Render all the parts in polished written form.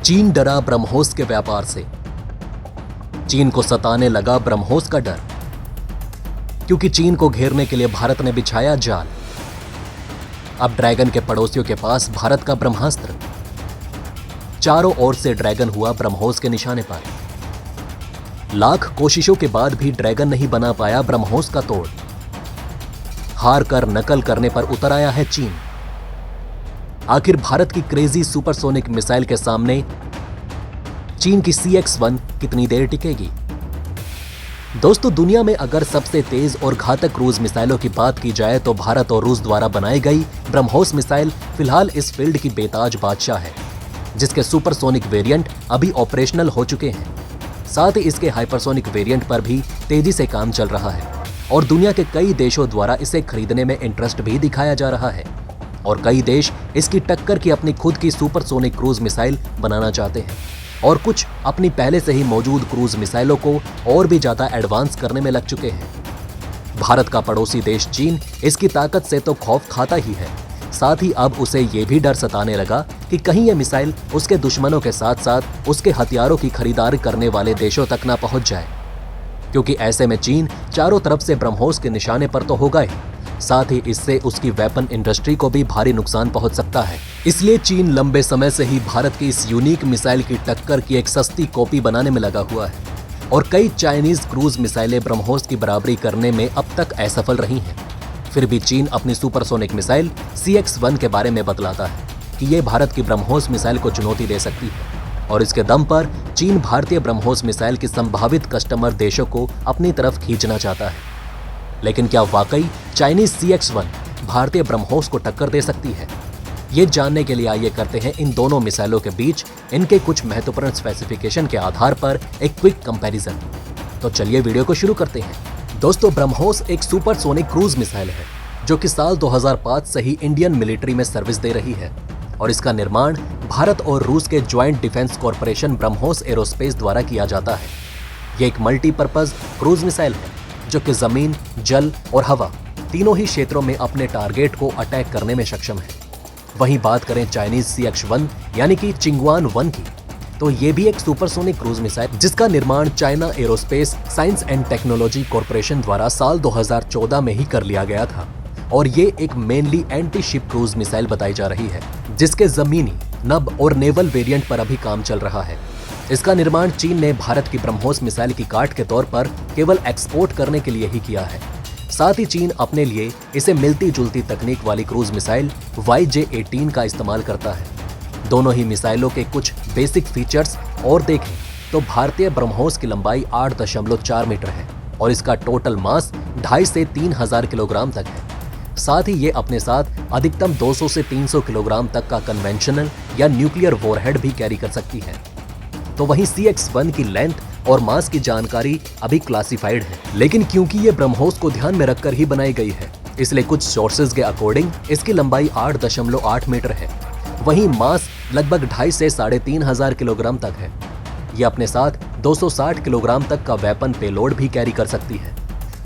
चीन डरा ब्रह्मोस के व्यापार से। चीन को सताने लगा ब्रह्मोस का डर, क्योंकि चीन को घेरने के लिए भारत ने बिछाया जाल। अब ड्रैगन के पड़ोसियों के पास भारत का ब्रह्मास्त्र। चारों ओर से ड्रैगन हुआ ब्रह्मोस के निशाने पर। लाख कोशिशों के बाद भी ड्रैगन नहीं बना पाया ब्रह्मोस का तोड़। हार कर नकल करने पर उतर आया है चीन। आखिर भारत की क्रेजी सुपरसोनिक मिसाइल के सामने चीन की CX-1 कितनी देर टिकेगी? दोस्तों, दुनिया में अगर सबसे तेज और घातक क्रूज मिसाइलों की बात की जाए तो भारत और रूस द्वारा बनाई गई ब्रह्मोस मिसाइल फिलहाल इस फील्ड की बेताज बादशाह है, जिसके सुपरसोनिक वेरिएंट अभी ऑपरेशनल हो चुके हैं। साथ ही इसके हाइपरसोनिक वेरिएंट पर भी तेजी से काम चल रहा है और दुनिया के कई देशों द्वारा इसे खरीदने में इंटरेस्ट भी दिखाया जा रहा है और कई देश इसकी टक्कर की अपनी खुद की सुपरसोनिक क्रूज मिसाइल बनाना चाहते हैं और कुछ अपनी पहले से ही मौजूद क्रूज मिसाइलों को और भी ज्यादा एडवांस करने में लग चुके हैं। भारत का पड़ोसी देश चीन इसकी ताकत से तो खौफ खाता ही है, साथ ही अब उसे ये भी डर सताने लगा कि कहीं ये मिसाइल उसके दुश्मनों के साथ साथ उसके हथियारों की खरीदारी करने वाले देशों तक ना पहुंच जाए, क्योंकि ऐसे में चीन चारों तरफ से ब्रह्मोस के निशाने पर तो होगा ही, साथ ही इससे उसकी वेपन इंडस्ट्री को भी भारी नुकसान पहुंच सकता है। इसलिए चीन लंबे समय से ही भारत की इस यूनिक मिसाइल की टक्कर की एक सस्ती कॉपी बनाने में लगा हुआ है और कई चाइनीज क्रूज मिसाइलें ब्रह्मोस की बराबरी करने में अब तक असफल रही हैं। फिर भी चीन अपनी सुपरसोनिक मिसाइल CX-1 के बारे में बतलाता है कि ये भारत की ब्रह्मोस मिसाइल को चुनौती दे सकती है और इसके दम पर चीन भारतीय ब्रह्मोस मिसाइल की संभावित कस्टमर देशों को अपनी तरफ खींचना चाहता है। लेकिन क्या वाकई चाइनीज CX-1 भारतीय ब्रह्मोस को टक्कर दे सकती है? ये जानने के लिए आइए करते हैं इन दोनों मिसाइलों के बीच इनके कुछ महत्वपूर्ण स्पेसिफिकेशन के आधार पर एक क्विक कंपैरिजन। तो चलिए वीडियो को शुरू करते हैं। दोस्तों, ब्रह्मोस एक सुपरसोनिक क्रूज मिसाइल है जो कि साल 2005 से ही इंडियन मिलिट्री में सर्विस दे रही है और इसका निर्माण भारत और रूस के joint defence corporation BrahMos aerospace द्वारा किया जाता है। यह एक मल्टीपर्पज क्रूज मिसाइल है जो कि जमीन, जल और हवा तीनों ही क्षेत्रों में अपने टारगेट को अटैक करने में सक्षम है। वहीं बात करें चाइनीज CX-1 यानी कि चिंगवान-1 की, तो ये भी एक सुपरसोनिक क्रूज मिसाइल जिसका निर्माण China aerospace science and technology corporation द्वारा साल 2014 में ही कर लिया गया था और ये एक mainly anti ship cruise missile बताई जा रही है, जिसके जमीनी, नभ और नेवल वेरिएंट पर अभी काम चल रहा है। इसका निर्माण चीन ने भारत की ब्रह्मोस मिसाइल की काट के तौर पर केवल एक्सपोर्ट करने के लिए ही किया है। साथ ही चीन अपने लिए इसे मिलती जुलती तकनीक वाली क्रूज मिसाइल YJ-18 का इस्तेमाल करता है। दोनों ही मिसाइलों के कुछ बेसिक फीचर्स और देखें तो भारतीय ब्रह्मोस की लंबाई 8.4 मीटर है और इसका टोटल मास 2,500 से 3,000 किलोग्राम तक है। साथ ही ये अपने साथ अधिकतम 200 से 300 किलोग्राम तक का कन्वेंशनल या न्यूक्लियर वॉरहेड भी कैरी कर सकती है। तो वहीं CX-1 की लेंथ और मास की जानकारी अभी क्लासिफाइड है, लेकिन क्योंकि ये ब्रह्मोस को ध्यान में रखकर ही बनाई गई है, इसलिए कुछ सोर्सेज के अकॉर्डिंग इसकी लंबाई 8.8 मीटर है। वहीं मास लगभग 2,500 से 3,500 किलोग्राम तक है। ये अपने साथ 260 किलोग्राम तक का वेपन पेलोड भी कैरी कर सकती है।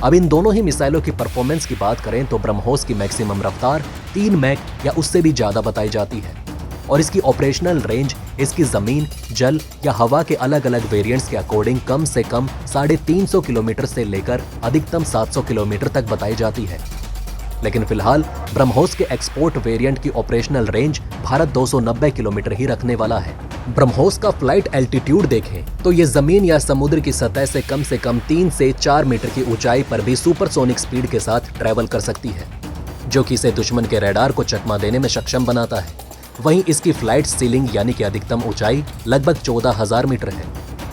अब इन दोनों ही मिसाइलों की परफॉर्मेंस की बात करें तो ब्रह्मोस की मैक्सिमम रफ्तार 3 मैक या उससे भी ज्यादा बताई जाती है और इसकी ऑपरेशनल रेंज इसकी जमीन, जल या हवा के अलग अलग वेरिएंट्स के अकॉर्डिंग कम से कम 350 किलोमीटर से लेकर अधिकतम 700 किलोमीटर तक बताई जाती है। लेकिन फिलहाल ब्रह्मोस के एक्सपोर्ट वेरिएंट की ऑपरेशनल रेंज भारत 290 किलोमीटर ही रखने वाला है। ब्रह्मोस का फ्लाइट एल्टीट्यूड देखें तो ये जमीन या समुद्र की सतह से कम 3 से 4 मीटर की ऊंचाई पर भी सुपरसोनिक स्पीड के साथ ट्रैवल कर सकती है, जो कि इसे दुश्मन के रडार को चकमा देने में सक्षम बनाता है। वहीं इसकी फ्लाइट सीलिंग यानी कि अधिकतम ऊंचाई लगभग 14,000 मीटर है।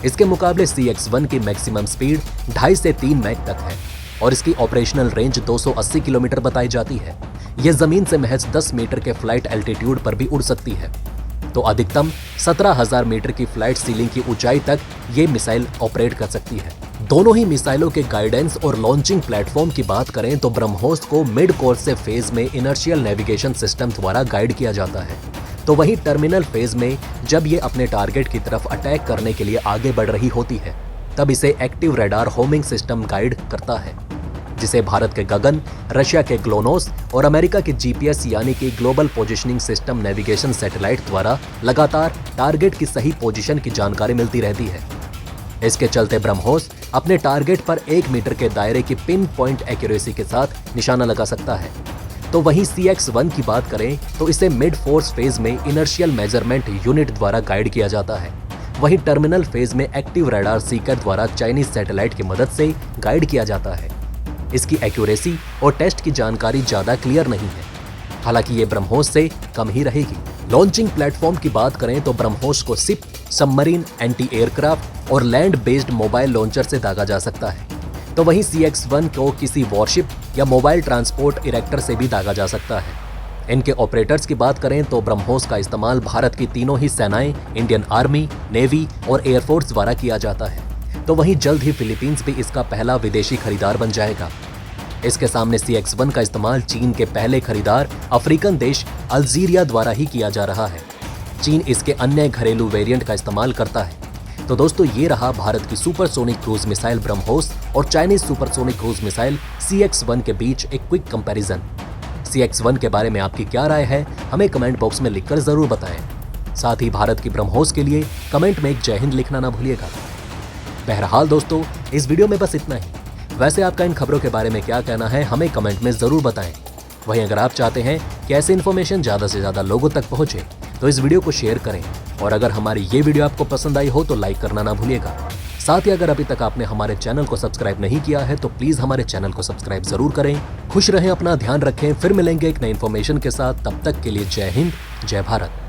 इसके मुकाबले CX-1 की मैक्सिमम स्पीड 2.5 से 3 मैक तक है और इसकी ऑपरेशनल रेंज 280 किलोमीटर बताई जाती है। यह जमीन से महज 10 मीटर के फ्लाइट एल्टीट्यूड पर भी उड़ सकती है, तो अधिकतम 17,000 मीटर की फ्लाइट सीलिंग की ऊंचाई तक ये मिसाइल ऑपरेट कर सकती है। दोनों ही मिसाइलों के गाइडेंस और लॉन्चिंग प्लेटफॉर्म की बात करें तो ब्रह्मोस को मिड कोर्स से फेज में इनर्शियल नेविगेशन सिस्टम द्वारा गाइड किया जाता है, तो वहीं टर्मिनल फेज में जब ये अपने टारगेट की तरफ अटैक करने के लिए आगे बढ़ रही होती है, तब इसे active radar homing system guide करता है। जिसे भारत के गगन, रशिया के ग्लोनोस और अमेरिका के जीपीएस यानी कि global positioning system navigation satellite द्वारा लगातार टारगेट की सही पोजीशन की जानकारी मिलती रहती है। इसके चलते ब्रह्मोस अपने टारगेट पर 1 मीटर के दायरे की पिन पॉइंट एक्यूरेसी के साथ निशाना लगा सकता है। तो वहीं CX-1 की बात करें तो इसे मिड फोर्स फेज में इनर्शियल मेजरमेंट यूनिट द्वारा गाइड किया जाता है। वहीं टर्मिनल फेज में एक्टिव रडार सीकर द्वारा चाइनीज सैटेलाइट की मदद से गाइड किया जाता है। इसकी एक्यूरेसी और टेस्ट की जानकारी ज्यादा क्लियर नहीं है, हालांकि ये ब्रह्मोस से कम ही रहेगी। लॉन्चिंग प्लेटफॉर्म की बात करें तो ब्रह्मोस को शिप, सबमरीन, एंटी एयरक्राफ्ट और लैंड बेस्ड मोबाइल लॉन्चर से दागा जा सकता है। तो वहीं CX-1 को किसी वॉरशिप या मोबाइल ट्रांसपोर्ट इरेक्टर से भी दागा जा सकता है। इनके ऑपरेटर्स की बात करें तो ब्रह्मोस का इस्तेमाल भारत की तीनों ही सेनाएं, इंडियन आर्मी, नेवी और एयरफोर्स द्वारा किया जाता है। तो वहीं जल्द ही फिलीपींस भी इसका पहला विदेशी खरीदार बन जाएगा। इसके सामने CX-1 का इस्तेमाल चीन के पहले खरीदार अफ्रीकन देश अल्जीरिया द्वारा ही किया जा रहा है। चीन इसके अन्य घरेलू वेरिएंट का इस्तेमाल करता है। तो दोस्तों, ये रहा भारत की सुपरसोनिक क्रूज मिसाइल ब्रह्मोस और Chinese supersonic cruise missile CX-1 के बीच एक क्विक कंपैरिजन। CX-1 के बारे में आपकी क्या राय है, हमें कमेंट बॉक्स में लिखकर जरूर बताएं। साथ ही भारत की ब्रह्मोस के लिए कमेंट में एक जय हिंद लिखना ना भूलिएगा। बहरहाल दोस्तों, इस वीडियो में बस इतना ही। वैसे आपका इन खबरों के बारे में क्या कहना है, हमें कमेंट में जरूर बताएं। वहीं अगर आप चाहते हैं कि ऐसी इन्फॉर्मेशन ज्यादा से ज्यादा लोगों तक पहुंचे तो इस वीडियो को शेयर करें, और अगर हमारी ये वीडियो आपको पसंद आई हो तो लाइक करना ना भूलिएगा। साथ ही अगर अभी तक आपने हमारे चैनल को सब्सक्राइब नहीं किया है तो प्लीज हमारे चैनल को सब्सक्राइब जरूर करें। खुश रहें, अपना ध्यान रखें। फिर मिलेंगे एक नई इन्फॉर्मेशन के साथ। तब तक के लिए जय हिंद, जय भारत।